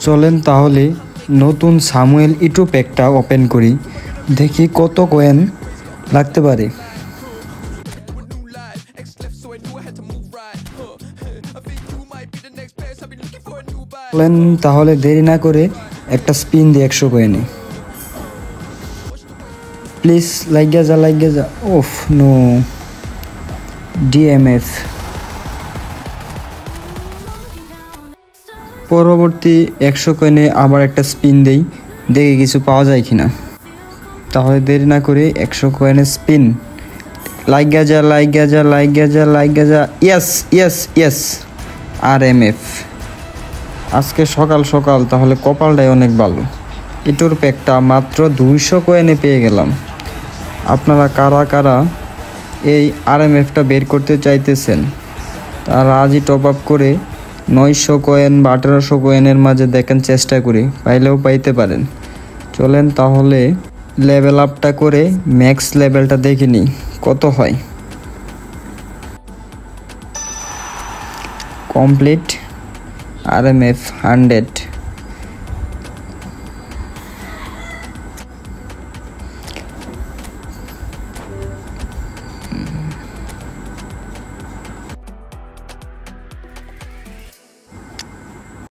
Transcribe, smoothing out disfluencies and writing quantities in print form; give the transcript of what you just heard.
চলেন তাহলে নতুন সামুয়েল ইটো প্যাকটা ওপেন করি, দেখি কত কয়েন লাগতে পারে। চলেন তাহলে দেরি না করে একটা স্পিন দিয়ে 100 কয়েনে। প্লিজ লাগিয়ে যা। ওফ নো, ডিএমএফ। পরবর্তী 100 কয়েনে আবার একটা স্পিন দেই, দেখে কিছু পাওয়া যায় কিনা। তাহলে দেরি না করে 100 কয়েনের স্পিন। লাগিয়ে যা। Yes RMF. আজকে সকাল সকাল তাহলে কপালটাই অনেক ভালো, এটার প্যাকটা মাত্র 200 কয়েনে পেয়ে গেলাম। আপনারা কারা কারা এই আরএমএফটা বের করতে চাইতেছেন তারা আজই টপ আপ করে 900 কয়েন বা 1800 কয়েনের মাঝে দেখেন, চেষ্টা করি পাইলেও পাইতে পারেন। চলেন তাহলে লেভেল আপটা করে ম্যাক্স লেভেলটা দেখে নিই কত হয়। Complete RMF 100।